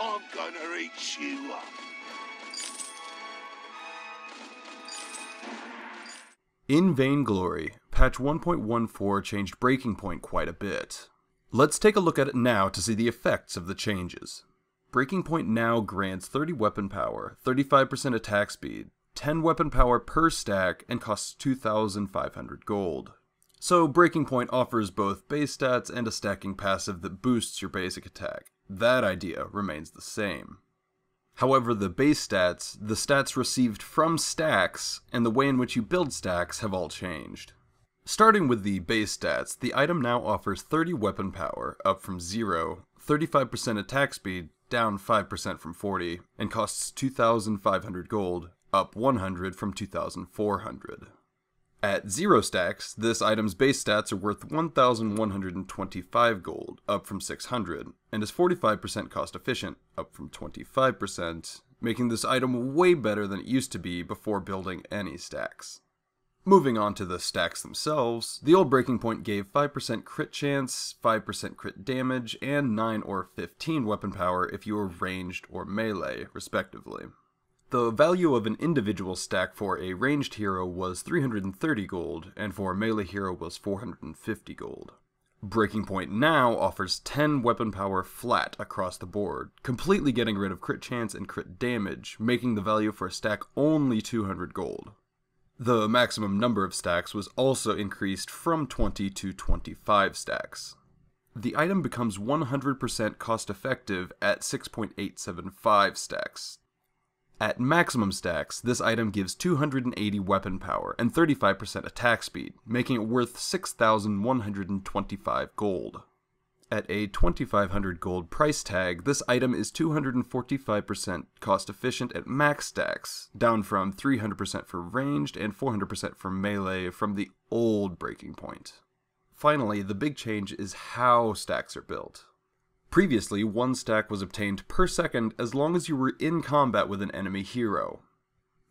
I'm gonna eat you up. In Vainglory, patch 1.14 changed Breaking Point quite a bit. Let's take a look at it now to see the effects of the changes. Breaking Point now grants 30 weapon power, 35% attack speed, 10 weapon power per stack, and costs 2,500 gold. So Breaking Point offers both base stats and a stacking passive that boosts your basic attack. That idea remains the same. However, the base stats, the stats received from stacks, and the way in which you build stacks have all changed. Starting with the base stats, the item now offers 30 weapon power, up from 0, 35% attack speed, down 5% from 40, and costs 2,500 gold, up 100 from 2,400. At 0 stacks, this item's base stats are worth 1,125 gold, up from 600, and is 45% cost efficient, up from 25%, making this item way better than it used to be before building any stacks. Moving on to the stacks themselves, the old Breaking Point gave 5% crit chance, 5% crit damage, and 9 or 15 weapon power if you were ranged or melee, respectively. The value of an individual stack for a ranged hero was 330 gold, and for a melee hero was 450 gold. Breaking Point now offers 10 weapon power flat across the board, completely getting rid of crit chance and crit damage, making the value for a stack only 200 gold. The maximum number of stacks was also increased from 20 to 25 stacks. The item becomes 100% cost effective at 6.875 stacks. At maximum stacks, this item gives 280 weapon power and 35% attack speed, making it worth 6,125 gold. At a 2,500 gold price tag, this item is 245% cost efficient at max stacks, down from 300% for ranged and 400% for melee from the old Breaking Point. Finally, the big change is how stacks are built. Previously, 1 stack was obtained per second as long as you were in combat with an enemy hero.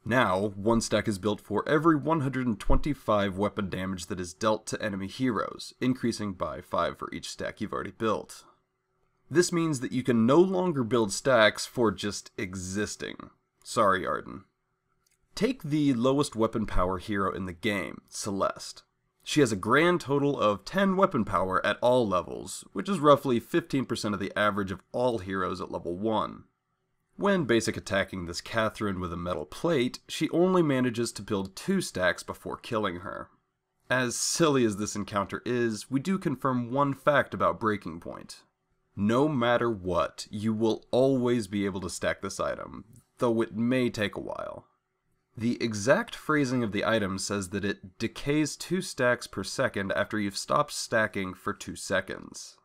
Now, 1 stack is built for every 125 weapon damage that is dealt to enemy heroes, increasing by 5 for each stack you've already built. This means that you can no longer build stacks for just existing. Sorry, Arden. Take the lowest weapon power hero in the game, Celeste. She has a grand total of 10 weapon power at all levels, which is roughly 15% of the average of all heroes at level 1. When basic attacking this Catherine with a metal plate, she only manages to build 2 stacks before killing her. As silly as this encounter is, we do confirm one fact about Breaking Point. No matter what, you will always be able to stack this item, though it may take a while. The exact phrasing of the item says that it decays 2 stacks per second after you've stopped stacking for 2 seconds.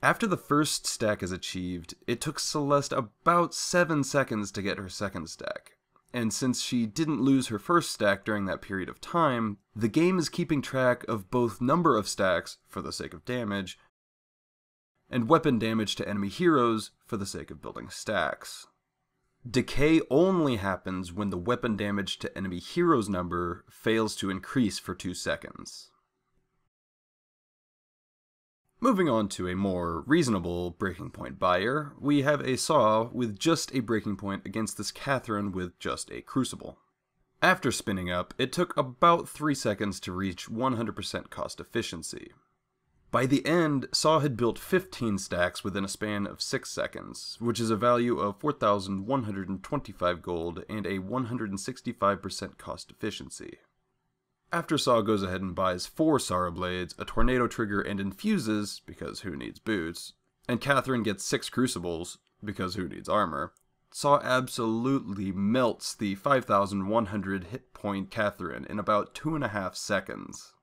After the first stack is achieved, it took Celeste about 7 seconds to get her second stack. And since she didn't lose her first stack during that period of time, the game is keeping track of both number of stacks, for the sake of damage, and weapon damage to enemy heroes, for the sake of building stacks. Decay only happens when the weapon damage to enemy heroes number fails to increase for 2 seconds. Moving on to a more reasonable Breaking Point buyer, we have a Saw with just a Breaking Point against this Catherine with just a Crucible. After spinning up, it took about 3 seconds to reach 100% cost efficiency. By the end, Saw had built 15 stacks within a span of 6 seconds, which is a value of 4,125 gold and a 165% cost efficiency. After Saw goes ahead and buys 4 Sorrow Blades, a Tornado Trigger, and infuses, because who needs boots, and Catherine gets 6 Crucibles, because who needs armor, Saw absolutely melts the 5,100 hit point Catherine in about 2.5 seconds.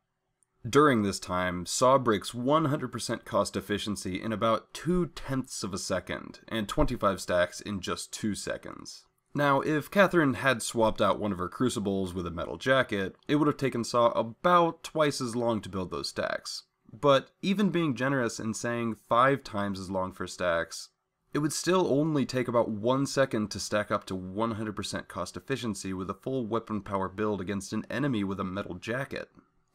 During this time, Saw breaks 100% cost efficiency in about 2/10 of a second, and 25 stacks in just 2 seconds. Now, if Catherine had swapped out one of her Crucibles with a metal jacket, it would have taken Saw about twice as long to build those stacks. But even being generous and saying 5 times as long for stacks, it would still only take about 1 second to stack up to 100% cost efficiency with a full weapon power build against an enemy with a metal jacket.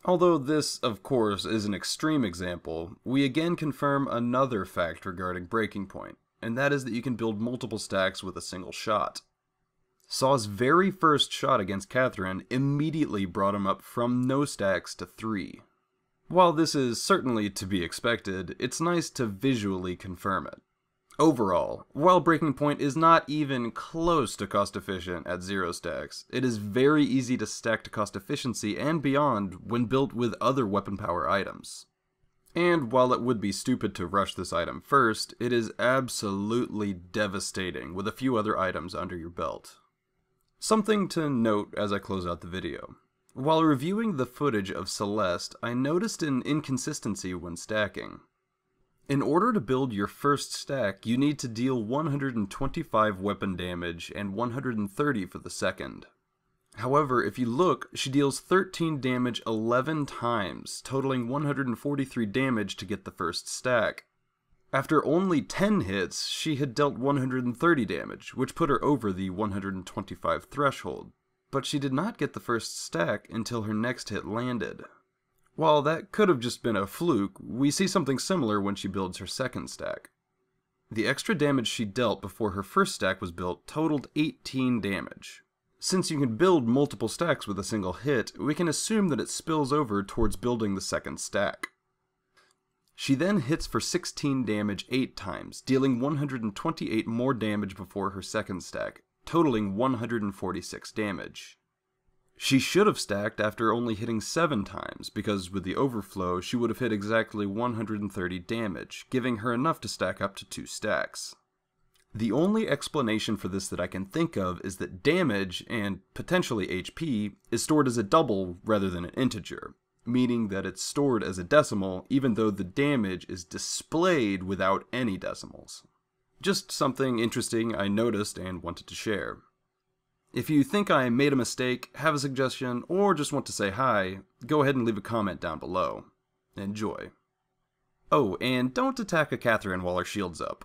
Although this, of course, is an extreme example, we again confirm another fact regarding Breaking Point, and that is that you can build multiple stacks with a single shot. Saw's very first shot against Catherine immediately brought him up from no stacks to 3. While this is certainly to be expected, it's nice to visually confirm it. Overall, while Breaking Point is not even close to cost efficient at 0 stacks, it is very easy to stack to cost efficiency and beyond when built with other weapon power items. And while it would be stupid to rush this item first, it is absolutely devastating with a few other items under your belt. Something to note as I close out the video. While reviewing the footage of Celeste, I noticed an inconsistency when stacking. In order to build your first stack, you need to deal 125 weapon damage and 130 for the second. However, if you look, she deals 13 damage 11 times, totaling 143 damage to get the first stack. After only 10 hits, she had dealt 130 damage, which put her over the 125 threshold, but she did not get the first stack until her next hit landed. While that could have just been a fluke, we see something similar when she builds her second stack. The extra damage she dealt before her first stack was built totaled 18 damage. Since you can build multiple stacks with a single hit, we can assume that it spills over towards building the second stack. She then hits for 16 damage 8 times, dealing 128 more damage before her second stack, totaling 146 damage. She should have stacked after only hitting 7 times, because with the overflow, she would have hit exactly 130 damage, giving her enough to stack up to 2 stacks. The only explanation for this that I can think of is that damage, and potentially HP, is stored as a double rather than an integer, meaning that it's stored as a decimal even though the damage is displayed without any decimals. Just something interesting I noticed and wanted to share. If you think I made a mistake, have a suggestion, or just want to say hi, go ahead and leave a comment down below. Enjoy. Oh, and don't attack a Catherine while her shield's up.